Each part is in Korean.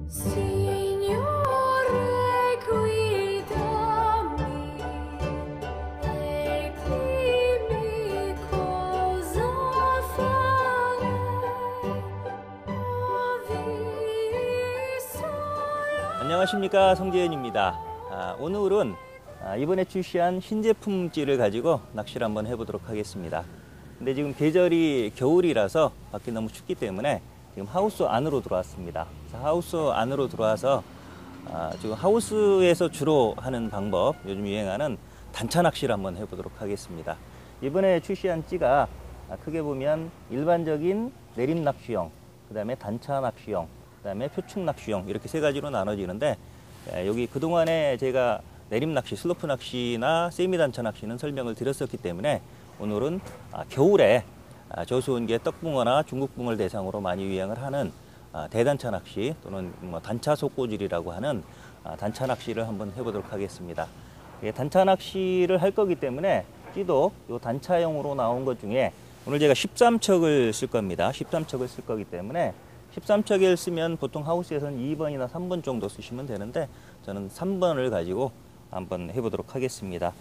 Signore, guidami, e dimmi cosa fare. Ho visto. 안녕하십니까, 성재현입니다. 오늘은 이번에 출시한 신제품찌를 가지고 낚시를 한번 해보도록 하겠습니다. 근데 지금 계절이 겨울이라서 밖이 너무 춥기 때문에 지금 하우스 안으로 들어왔습니다. 하우스 안으로 들어와서 지금 하우스에서 주로 하는 방법, 요즘 유행하는 단차 낚시를 한번 해보도록 하겠습니다. 이번에 출시한 찌가 크게 보면 일반적인 내림 낚시용, 그 다음에 단차 낚시용, 그 다음에 표충 낚시용, 이렇게 세 가지로 나눠지는데, 여기 그동안에 제가 내림 낚시, 슬로프 낚시나 세미 단차 낚시는 설명을 드렸었기 때문에 오늘은 겨울에 저수온계 떡붕어나 중국붕어를 대상으로 많이 유행을 하는 대단차 낚시 또는 뭐 단차 속고질이라고 하는 단차 낚시를 한번 해보도록 하겠습니다. 단차 낚시를 할 거기 때문에 찌도 요 단차용으로 나온 것 중에 오늘 제가 13척을 쓸 겁니다. 13척을 쓸 거기 때문에 13척을 쓰면 보통 하우스에서는 2번이나 3번 정도 쓰시면 되는데 저는 3번을 가지고 한번 해보도록 하겠습니다.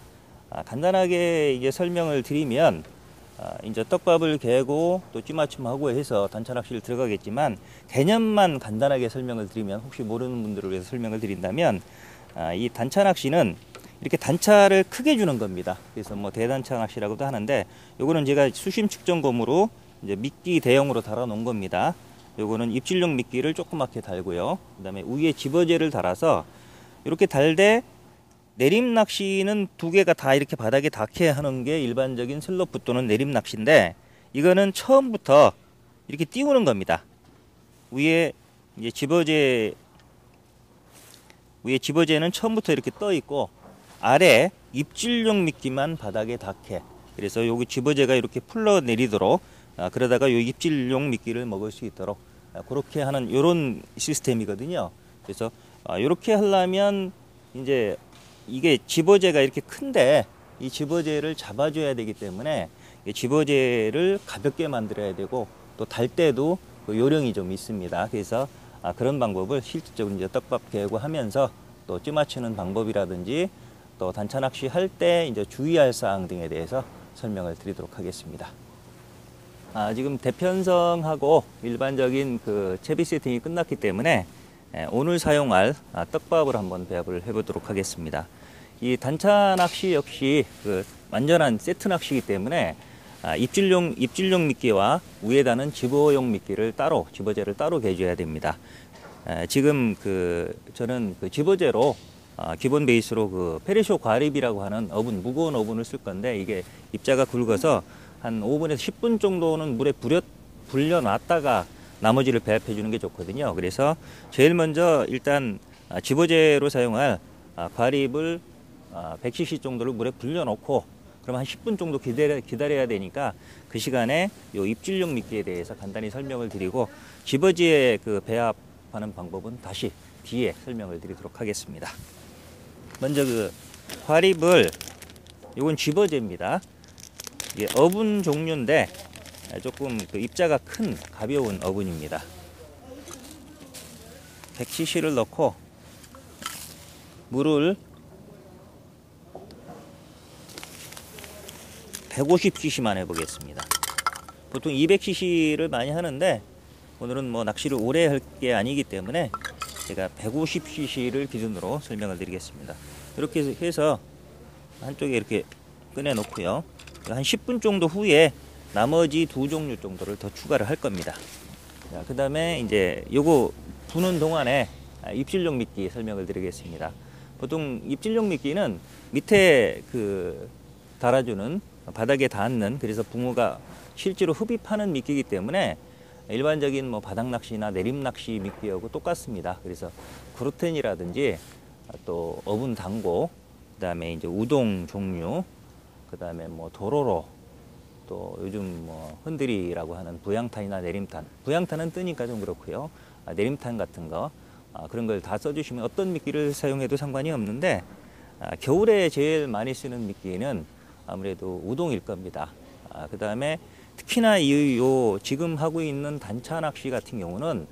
간단하게 이제 설명을 드리면 이제 떡밥을 개고 또 찌맞춤하고 해서 단차 낚시를 들어가겠지만 개념만 간단하게 설명을 드리면, 혹시 모르는 분들을 위해서 설명을 드린다면, 이 단차 낚시는 이렇게 단차를 크게 주는 겁니다. 그래서 뭐 대단차 낚시라고도 하는데, 요거는 제가 수심 측정검으로 이제 미끼 대용으로 달아 놓은 겁니다. 요거는 입질용 미끼를 조그맣게 달고요. 그 다음에 위에 집어제를 달아서 이렇게 달되, 내림 낚시는 두 개가 다 이렇게 바닥에 닿게 하는 게 일반적인 슬로프 또는 내림 낚시인데, 이거는 처음부터 이렇게 띄우는 겁니다. 위에 이제 집어제는 처음부터 이렇게 떠 있고, 아래 입질용 미끼만 바닥에 닿게. 그래서 여기 집어제가 이렇게 풀러 내리도록, 그러다가 요 입질용 미끼를 먹을 수 있도록 그렇게 하는 요런 시스템이거든요. 그래서 이렇게 하려면 이제 이게 집어제가 이렇게 큰데 이 집어제를 잡아줘야 되기 때문에 집어제를 가볍게 만들어야 되고, 또 달 때도 요령이 좀 있습니다. 그래서 그런 방법을 실질적으로 이제 떡밥 개고 하면서 또 찌 맞추는 방법이라든지 또 단차 낚시 할 때 이제 주의할 사항 등에 대해서 설명을 드리도록 하겠습니다. 지금 대편성하고 일반적인 그 채비 세팅이 끝났기 때문에 오늘 사용할 떡밥을 한번 배합을 해보도록 하겠습니다. 이 단차 낚시 역시 그 완전한 세트 낚시이기 때문에 입질용 미끼와 위에 다는 집어용 미끼를 따로, 집어제를 따로 개줘야 됩니다. 지금 저는 그 집어제로 기본 베이스로 그 페레쇼 과립이라고 하는 어분, 무거운 어분을 쓸 건데, 이게 입자가 굵어서 한 5분에서 10분 정도는 물에 불려놨다가 나머지를 배합해 주는 게 좋거든요. 그래서 제일 먼저 일단 집어제로 사용할 과립을 100cc 정도를 물에 불려놓고, 그럼 한 10분 정도 기다려야 되니까 그 시간에 요 입질용 미끼에 대해서 간단히 설명을 드리고, 집어제에 그 배합하는 방법은 다시 뒤에 설명을 드리도록 하겠습니다. 먼저 그 과립을, 요건 집어제입니다. 이게 어분 종류인데 조금 그 입자가 큰 가벼운 어분입니다. 100cc를 넣고 물을 150cc만 해보겠습니다. 보통 200cc를 많이 하는데 오늘은 뭐 낚시를 오래 할 게 아니기 때문에 제가 150cc를 기준으로 설명을 드리겠습니다. 이렇게 해서 한쪽에 이렇게 꺼내 놓고요. 한 10분 정도 후에 나머지 두 종류 정도를 더 추가를 할 겁니다. 그 다음에 이제 요거 부는 동안에 입질용 미끼 설명을 드리겠습니다. 보통 입질용 미끼는 밑에 달아주는, 바닥에 닿는, 그래서 붕어가 실제로 흡입하는 미끼이기 때문에 일반적인 뭐 바닥 낚시나 내림 낚시 미끼하고 똑같습니다. 그래서 그루텐이라든지 또 어분 당고, 그 다음에 이제 우동 종류, 그 다음에 뭐 도로로, 또 요즘 뭐 흔들이라고 하는 부양탄이나 내림탄, 부양탄은 뜨니까 좀 그렇고요. 내림탄 같은 거, 그런 걸 다 써주시면 어떤 미끼를 사용해도 상관이 없는데, 겨울에 제일 많이 쓰는 미끼는 아무래도 우동일 겁니다. 그 다음에 특히나 요 지금 하고 있는 단차 낚시 같은 경우는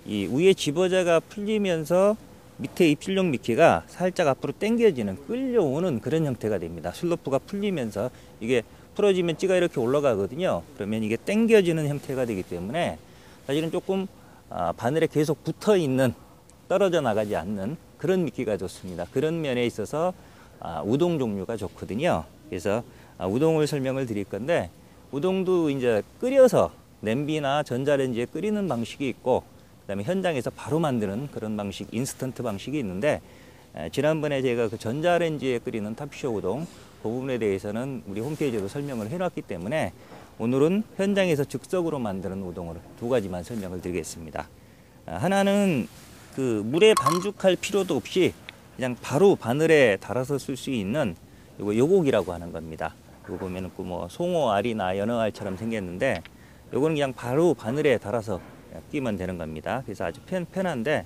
이 위에 집어자가 풀리면서 밑에 이 필력 미끼가 살짝 앞으로 당겨지는, 끌려오는 그런 형태가 됩니다. 슬로프가 풀리면서 이게 풀어지면 찌가 이렇게 올라가거든요. 그러면 이게 당겨지는 형태가 되기 때문에 사실은 조금 바늘에 계속 붙어 있는, 떨어져 나가지 않는 그런 미끼가 좋습니다. 그런 면에 있어서 우동 종류가 좋거든요. 그래서 우동을 설명을 드릴 건데, 우동도 이제 끓여서 냄비나 전자레인지에 끓이는 방식이 있고, 그다음에 현장에서 바로 만드는 그런 방식, 인스턴트 방식이 있는데, 지난번에 제가 그 전자레인지에 끓이는 탑쇼 우동 그 부분에 대해서는 우리 홈페이지에도 설명을 해놨기 때문에 오늘은 현장에서 즉석으로 만드는 우동을 두 가지만 설명을 드리겠습니다. 하나는 그 물에 반죽할 필요도 없이 그냥 바로 바늘에 달아서 쓸 수 있는 요거 요곡이라고 하는 겁니다. 이거 보면은 그 뭐 송어 알이나 연어 알처럼 생겼는데, 요거는 그냥 바로 바늘에 달아서 끼면 되는 겁니다. 그래서 아주 편한데,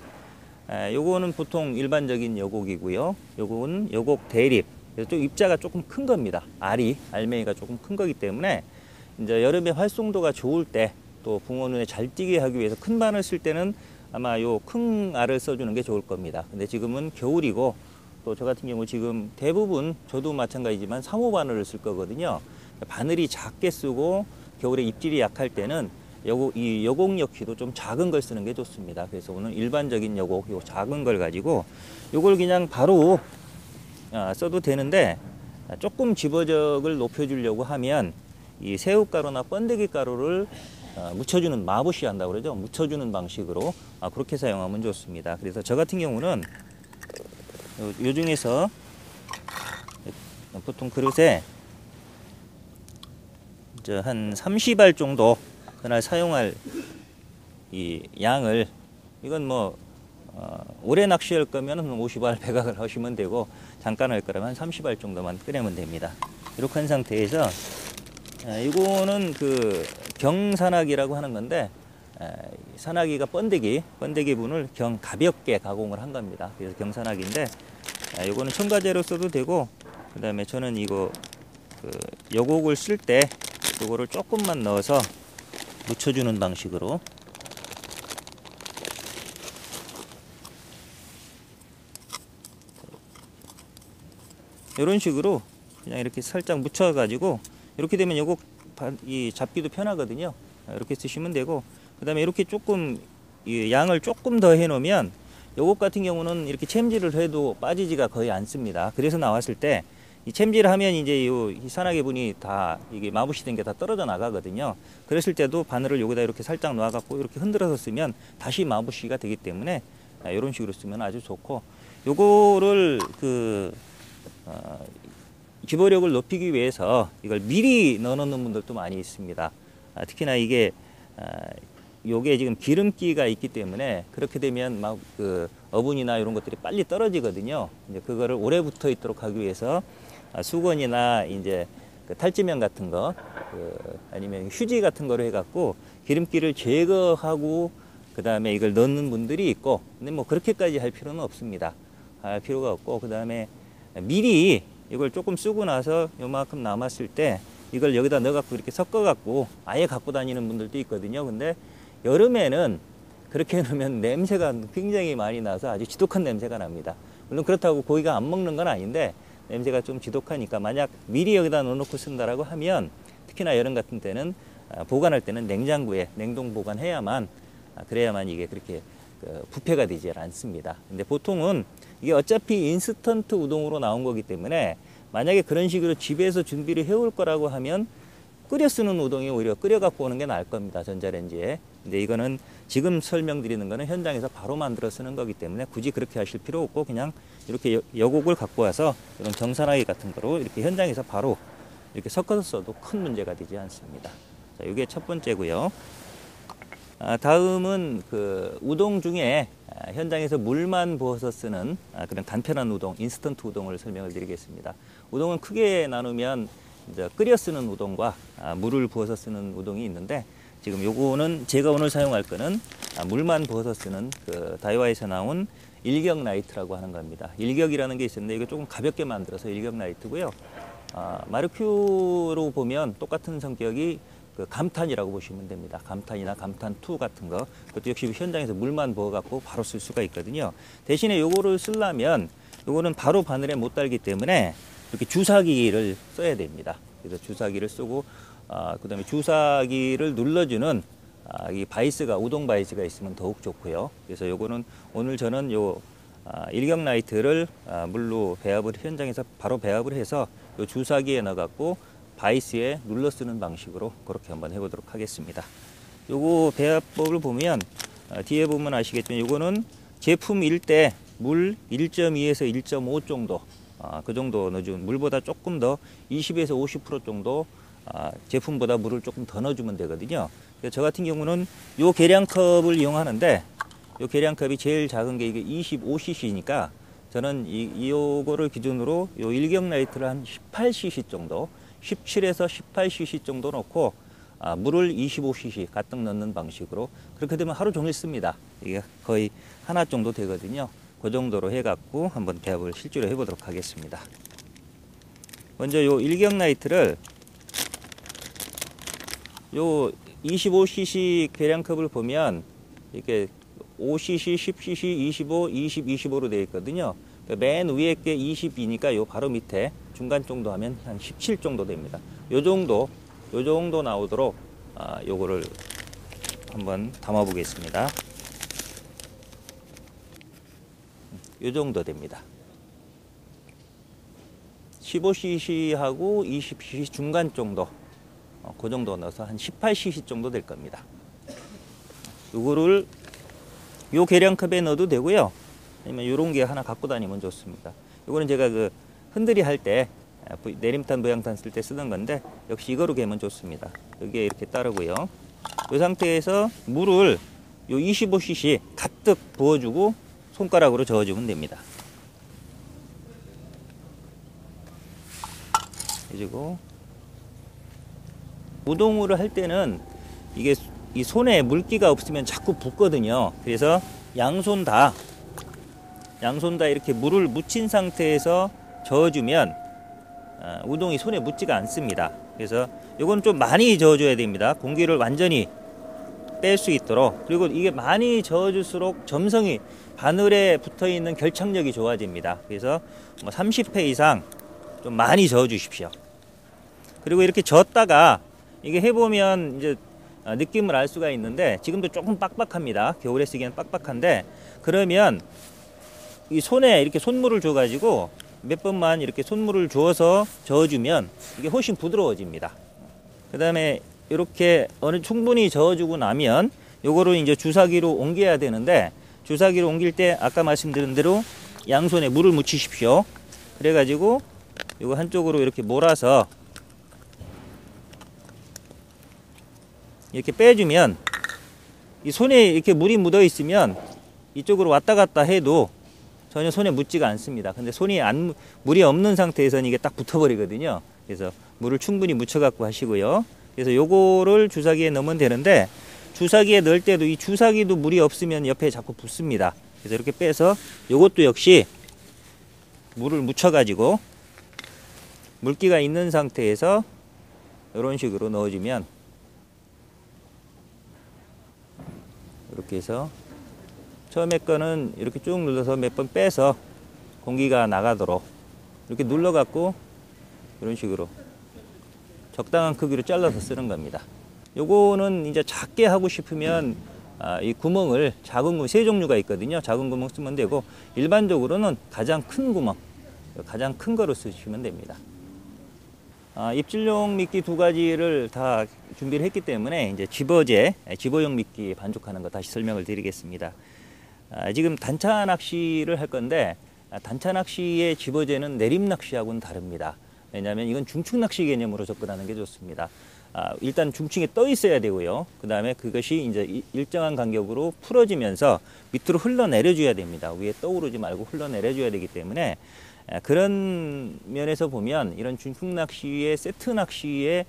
요거는 보통 일반적인 요곡이고요. 요거는 요곡 대립. 그래서 좀 입자가 조금 큰 겁니다. 알맹이가 조금 큰 거기 때문에 이제 여름에 활성도가 좋을 때, 또 붕어 눈에 잘 띄게 하기 위해서 큰 바늘 쓸 때는 아마 요 큰 알을 써주는 게 좋을 겁니다. 근데 지금은 겨울이고, 또 저 같은 경우 지금 대부분 저도 마찬가지지만 3호 바늘을 쓸 거거든요. 바늘이 작게 쓰고 겨울에 입질이 약할 때는 이 여곡 엮기도 좀 작은 걸 쓰는 게 좋습니다. 그래서 오늘 일반적인 여곡, 요 작은 걸 가지고 요걸 그냥 바로 써도 되는데, 조금 집어적을 높여주려고 하면 이 새우가루나 번데기 가루를 묻혀주는, 마부시 한다고 그러죠. 묻혀주는 방식으로 그렇게 사용하면 좋습니다. 그래서 저 같은 경우는 요 중에서 보통 그릇에 한 30알 정도 그날 사용할 이 양을, 이건 뭐 오래 낚시할 거면 50알 배각을 하시면 되고, 잠깐 할 거라면 30알 정도만 꺼내면 됩니다. 이렇게 한 상태에서 이거는 그 경산화기라고 하는 건데, 산화기가 번데기 분을 가볍게 가공을 한 겁니다. 그래서 경산화기인데, 이거는 첨가제로 써도 되고, 그 다음에 저는 이거 그 여곡을 쓸 때 이거를 조금만 넣어서 묻혀주는 방식으로 이런 식으로 그냥 이렇게 살짝 묻혀 가지고, 이렇게 되면 요거 이 잡기도 편하거든요. 이렇게 쓰시면 되고, 그 다음에 이렇게 조금 이 양을 조금 더 해 놓으면 요것 같은 경우는 이렇게 챔질을 해도 빠지지가 거의 않습니다. 그래서 나왔을 때 이 챔질을 하면 이제 이 산화기 분이 다 이게 마부시 된 게 다 떨어져 나가거든요. 그랬을 때도 바늘을 여기다 이렇게 살짝 놔 갖고 이렇게 흔들어서 쓰면 다시 마부시가 되기 때문에 이런 식으로 쓰면 아주 좋고, 요거를 집어력을 높이기 위해서 이걸 미리 넣어 놓는 분들도 많이 있습니다. 특히나 이게 요게 지금 기름기가 있기 때문에 그렇게 되면 막 그 어분이나 이런 것들이 빨리 떨어지거든요. 이제 그거를 오래 붙어 있도록 하기 위해서 수건이나 이제 그 탈지면 같은 거, 아니면 휴지 같은 거로 해갖고 기름기를 제거하고 그 다음에 이걸 넣는 분들이 있고, 근데 뭐 그렇게까지 할 필요는 없습니다. 할 필요가 없고, 그 다음에 미리 이걸 조금 쓰고 나서 요만큼 남았을 때 이걸 여기다 넣어갖고 이렇게 섞어갖고 아예 갖고 다니는 분들도 있거든요. 근데 여름에는 그렇게 해놓으면 냄새가 굉장히 많이 나서 아주 지독한 냄새가 납니다. 물론 그렇다고 고기가 안 먹는 건 아닌데 냄새가 좀 지독하니까, 만약 미리 여기다 넣어놓고 쓴다라고 하면, 특히나 여름 같은 때는 보관할 때는 냉장고에 냉동 보관해야만, 그래야만 이게 그렇게 부패가 되지 않습니다. 근데 보통은 이게 어차피 인스턴트 우동으로 나온 거기 때문에, 만약에 그런 식으로 집에서 준비를 해올 거라고 하면 끓여 쓰는 우동이 오히려 끓여 갖고 오는 게 나을 겁니다. 전자레인지에. 근데 이거는 지금 설명드리는 거는 현장에서 바로 만들어 쓰는 거기 때문에 굳이 그렇게 하실 필요 없고, 그냥 이렇게 여곡을 갖고 와서 이런 경산화기 같은 거로 이렇게 현장에서 바로 이렇게 섞어서 써도 큰 문제가 되지 않습니다. 자, 이게 첫 번째고요. 다음은 그 우동 중에 현장에서 물만 부어서 쓰는 그런 간편한 우동, 인스턴트 우동을 설명을 드리겠습니다. 우동은 크게 나누면 이제 끓여 쓰는 우동과 물을 부어서 쓰는 우동이 있는데, 지금 요거는 제가 오늘 사용할 거는 물만 부어서 쓰는 그 다이와에서 나온 일격 라이트라고 하는 겁니다. 일격이라는 게 있었는데 이거 조금 가볍게 만들어서 일격 라이트고요. 마르큐로 보면 똑같은 성격이 그 감탄이라고 보시면 됩니다. 감탄이나 감탄2 같은 거. 그것도 역시 현장에서 물만 부어갖고 바로 쓸 수가 있거든요. 대신에 요거를 쓰려면 요거는 바로 바늘에 못 달기 때문에 이렇게 주사기를 써야 됩니다. 그래서 주사기를 쓰고 그다음에 주사기를 눌러주는 이 바이스가 우동 바이스가 있으면 더욱 좋고요. 그래서 요거는 오늘 저는 요 일경 라이트를 물로 배합을 현장에서 바로 배합을 해서 요 주사기에 넣어갖고 바이스에 눌러 쓰는 방식으로 그렇게 한번 해보도록 하겠습니다. 요거 배합법을 보면 뒤에 보면 아시겠지만 요거는 제품일 때 물 1.2에서 1.5 정도 그 정도 넣어주면 물보다 조금 더 20에서 50% 정도 제품보다 물을 조금 더 넣어주면 되거든요. 그래서 저 같은 경우는 요 계량컵을 이용하는데 요 계량컵이 제일 작은 게 이게 25cc니까 저는 요거를 기준으로 요 일경 라이트를 한 18cc 정도 17에서 18cc 정도 넣고 물을 25cc 가득 넣는 방식으로 그렇게 되면 하루 종일 씁니다. 이게 거의 하나 정도 되거든요. 그 정도로 해갖고 한번 배합을 실제로 해보도록 하겠습니다. 먼저 요 일경 라이트를 요 25cc 계량컵을 보면 이렇게 5cc, 10cc, 25, 20, 25로 되어 있거든요. 맨 위에 게 22니까 요 바로 밑에 중간 정도 하면 한 17 정도 됩니다. 요 정도 나오도록 요거를 한번 담아 보겠습니다. 요 정도 됩니다. 15cc하고 20cc 중간 정도 그 정도 넣어서 한 18cc 정도 될 겁니다. 요거를 요 계량컵에 넣어도 되고요. 아니면 요런 게 하나 갖고 다니면 좋습니다. 요거는 제가 그 흔들이 할 때 내림탄 부양탄 쓸 때 쓰던 건데 역시 이거로 개면 좋습니다. 여기에 이렇게 따르고요. 이 상태에서 물을 요 25cc 가득 부어주고 손가락으로 저어주면 됩니다. 그리고 우동으로 할 때는 이게 이 손에 물기가 없으면 자꾸 붓거든요. 그래서 양손 다 이렇게 물을 묻힌 상태에서 저어주면 우동이 손에 묻지가 않습니다. 그래서 이건 좀 많이 저어줘야 됩니다. 공기를 완전히 뺄 수 있도록. 그리고 이게 많이 저어줄수록 점성이 바늘에 붙어있는 결착력이 좋아집니다. 그래서 뭐 30회 이상 좀 많이 저어 주십시오. 그리고 이렇게 저었다가 이게 해보면 이제 느낌을 알 수가 있는데 지금도 조금 빡빡합니다. 겨울에 쓰기엔 빡빡한데 그러면 이 손에 이렇게 손물을 줘 가지고 몇 번만 이렇게 손물을 주어서 저어주면 이게 훨씬 부드러워집니다. 그 다음에 이렇게 충분히 저어주고 나면 요거를 이제 주사기로 옮겨야 되는데 주사기로 옮길 때 아까 말씀드린 대로 양손에 물을 묻히십시오. 그래가지고 요거 한쪽으로 이렇게 몰아서 이렇게 빼주면 이 손에 이렇게 물이 묻어 있으면 이쪽으로 왔다 갔다 해도 전혀 손에 묻지가 않습니다. 근데 물이 없는 상태에서는 이게 딱 붙어버리거든요. 그래서 물을 충분히 묻혀 갖고 하시고요. 그래서 요거를 주사기에 넣으면 되는데 주사기에 넣을 때도 이 주사기도 물이 없으면 옆에 자꾸 붙습니다. 그래서 이렇게 빼서 요것도 역시 물을 묻혀 가지고 물기가 있는 상태에서 이런 식으로 넣어주면 이렇게 해서 처음에 거는 이렇게 쭉 눌러서 몇 번 빼서 공기가 나가도록 이렇게 눌러 갖고 이런 식으로 적당한 크기로 잘라서 쓰는 겁니다. 요거는 이제 작게 하고 싶으면 이 구멍을 작은 구멍 세 종류가 있거든요. 작은 구멍 쓰면 되고 일반적으로는 가장 큰 구멍, 가장 큰 거로 쓰시면 됩니다. 입질용 미끼 두 가지를 다 준비를 했기 때문에 이제 집어용 미끼 반죽하는 거 다시 설명을 드리겠습니다. 지금 단차 낚시를 할 건데 단차 낚시의 집어제는 내림 낚시하고는 다릅니다. 왜냐하면 이건 중층 낚시 개념으로 접근하는 게 좋습니다. 일단 중층에 떠 있어야 되고요. 그 다음에 그것이 이제 일정한 간격으로 풀어지면서 밑으로 흘러내려 줘야 됩니다. 위에 떠오르지 말고 흘러내려 줘야 되기 때문에 그런 면에서 보면 이런 중층 낚시의 세트 낚시의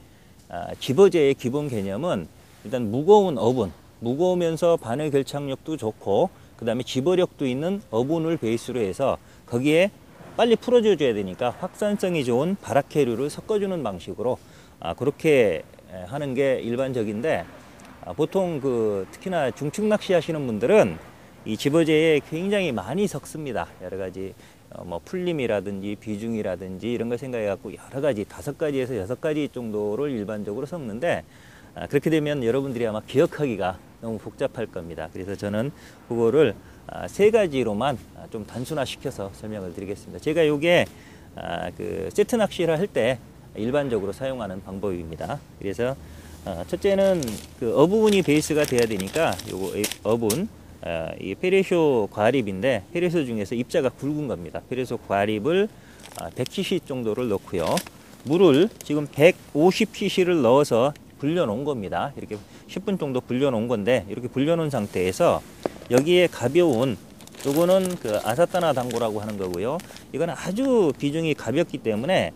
집어제의 기본 개념은 일단 무거운 어분, 무거우면서 바늘 결착력도 좋고 그 다음에 집어력도 있는 어분을 베이스로 해서 거기에 빨리 풀어줘야 되니까 확산성이 좋은 바라케류를 섞어주는 방식으로 그렇게 하는 게 일반적인데 보통 특히나 중층 낚시 하시는 분들은 이 집어제에 굉장히 많이 섞습니다. 여러 가지 뭐 풀림이라든지 비중이라든지 이런 걸 생각해 갖고 여러 가지 5가지에서 6가지 정도를 일반적으로 섞는데 그렇게 되면 여러분들이 아마 기억하기가 너무 복잡할 겁니다. 그래서 저는 그거를 3가지로만 좀 단순화시켜서 설명을 드리겠습니다. 제가 요게 세트 낚시를 할 때 일반적으로 사용하는 방법입니다. 그래서 첫째는 어부운이 베이스가 돼야 되니까 요거 어분 이 페레쇼 과립인데 페레쇼 중에서 입자가 굵은 겁니다. 페레쇼 과립을 100cc 정도를 넣고요. 물을 지금 150cc를 넣어서 불려 놓은 겁니다. 이렇게 10분 정도 불려 놓은 건데 이렇게 불려 놓은 상태에서 여기에 가벼운 요거는 아사타나 당고라고 하는 거고요. 이건 아주 비중이 가볍기 때문에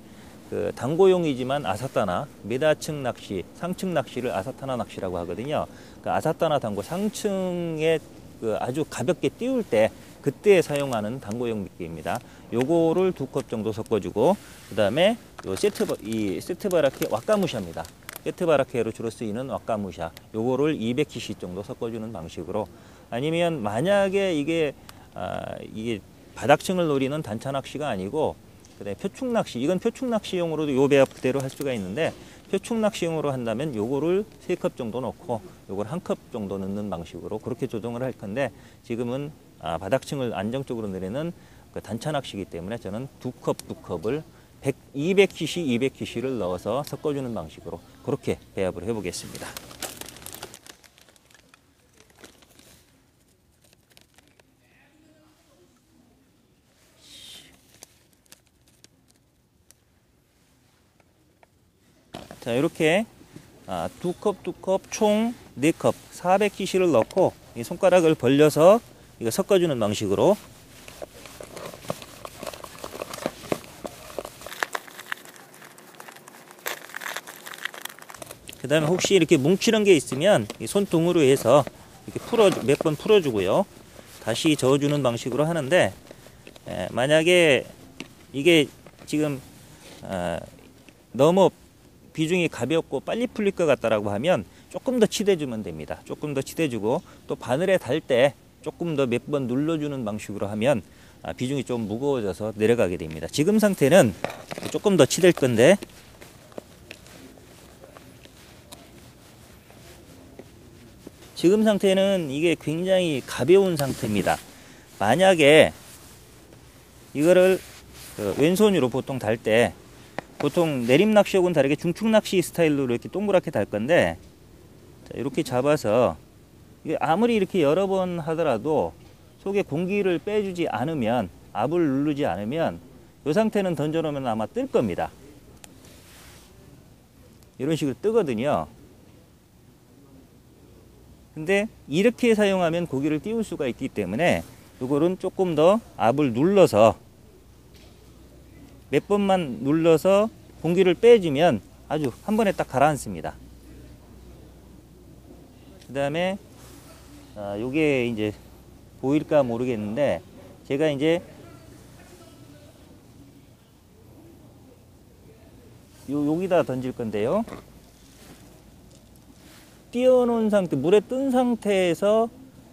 당고용이지만 아사타나 메다층 낚시, 상층 낚시를 아사타나 낚시라고 하거든요. 아사타나 당고 상층에 아주 가볍게 띄울 때 그때 사용하는 당고용 미끼입니다. 요거를 2컵 정도 섞어주고 그 다음에 요 세트바라케 왁가무샤입니다. 세트바라케로 주로 쓰이는 왁가무샤 요거를 200cc 정도 섞어주는 방식으로 아니면 만약에 이게 바닥층을 노리는 단차 낚시가 아니고 그다음에 표충 낚시 이건 표충 낚시용으로도 요 배합 그대로 할 수가 있는데 표충 낚시용으로 한다면 요거를 3컵 정도 넣고 요걸 1컵 정도 넣는 방식으로 그렇게 조정을 할 건데 지금은 바닥층을 안정적으로 내리는 단차 낚시이기 때문에 저는 2컵을 200cc, 200cc를 넣어서 섞어주는 방식으로 그렇게 배합을 해보겠습니다. 자, 이렇게 2컵 총 4컵 400cc를 넣고 이 손가락을 벌려서 이거 섞어주는 방식으로 그 다음에 혹시 이렇게 뭉치는 게 있으면 이 손등으로 해서 이렇게 몇 번 풀어주고요. 다시 저어주는 방식으로 하는데 만약에 이게 지금 너무 비중이 가볍고 빨리 풀릴 것 같다라고 하면 조금 더 치대주면 됩니다. 조금 더 치대주고 또 바늘에 달 때 조금 더 몇 번 눌러주는 방식으로 하면 비중이 좀 무거워져서 내려가게 됩니다. 지금 상태는 조금 더 치댈 건데 지금 상태는 이게 굉장히 가벼운 상태입니다. 만약에 이거를 왼손으로 보통 달 때 보통 내림 낚시하고는 다르게 중축 낚시 스타일로 이렇게 동그랗게 달 건데 자, 이렇게 잡아서 이게 아무리 이렇게 여러 번 하더라도 속에 공기를 빼주지 않으면 압을 누르지 않으면 이 상태는 던져놓으면 아마 뜰 겁니다. 이런 식으로 뜨거든요. 근데 이렇게 사용하면 고기를 띄울 수가 있기 때문에 이거는 조금 더 압을 눌러서 몇 번만 눌러서 공기를 빼주면 아주 한 번에 딱 가라앉습니다. 그 다음에 요게 이제 보일까 모르겠는데 제가 이제 여기다 던질 건데요. 띄워놓은 상태, 물에 뜬 상태에서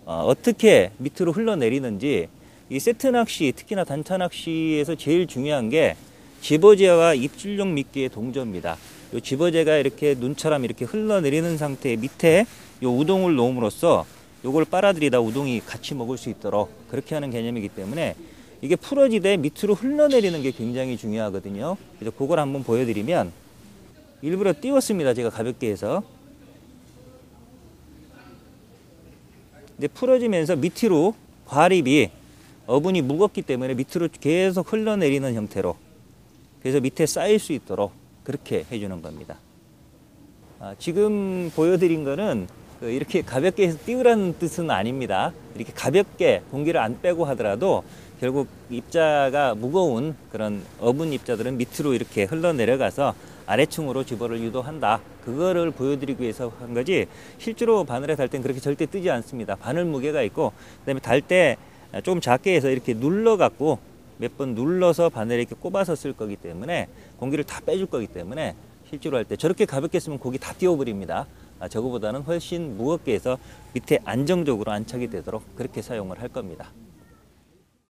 어떻게 밑으로 흘러내리는지 이 세트 낚시, 특히나 단차 낚시에서 제일 중요한 게 집어제와 입질용 미끼의 동조입니다. 요 집어제가 이렇게 눈처럼 이렇게 흘러내리는 상태 밑에 요 우동을 놓음으로써 요걸 빨아들이다 우동이 같이 먹을 수 있도록 그렇게 하는 개념이기 때문에 이게 풀어지되 밑으로 흘러내리는 게 굉장히 중요하거든요. 그래서 그걸 한번 보여드리면 일부러 띄웠습니다. 제가 가볍게 해서. 근데 풀어지면서 밑으로 과립이 어분이 무겁기 때문에 밑으로 계속 흘러내리는 형태로 그래서 밑에 쌓일 수 있도록 그렇게 해주는 겁니다. 지금 보여드린 거는 이렇게 가볍게 해서 띄우라는 뜻은 아닙니다. 이렇게 가볍게 공기를 안 빼고 하더라도 결국 입자가 무거운 그런 어분 입자들은 밑으로 이렇게 흘러내려가서 아래층으로 집어를 유도한다. 그거를 보여드리기 위해서 한 거지 실제로 바늘에 달 땐 그렇게 절대 뜨지 않습니다. 바늘 무게가 있고 그다음에 달 때 조금 작게 해서 이렇게 눌러 갖고 몇 번 눌러서 바늘에 이렇게 꼽아서 쓸 거기 때문에 공기를 다 빼줄 거기 때문에 실제로 할 때 저렇게 가볍게 쓰면 고기 다 띄워버립니다. 저거보다는 훨씬 무겁게 해서 밑에 안정적으로 안착이 되도록 그렇게 사용을 할 겁니다.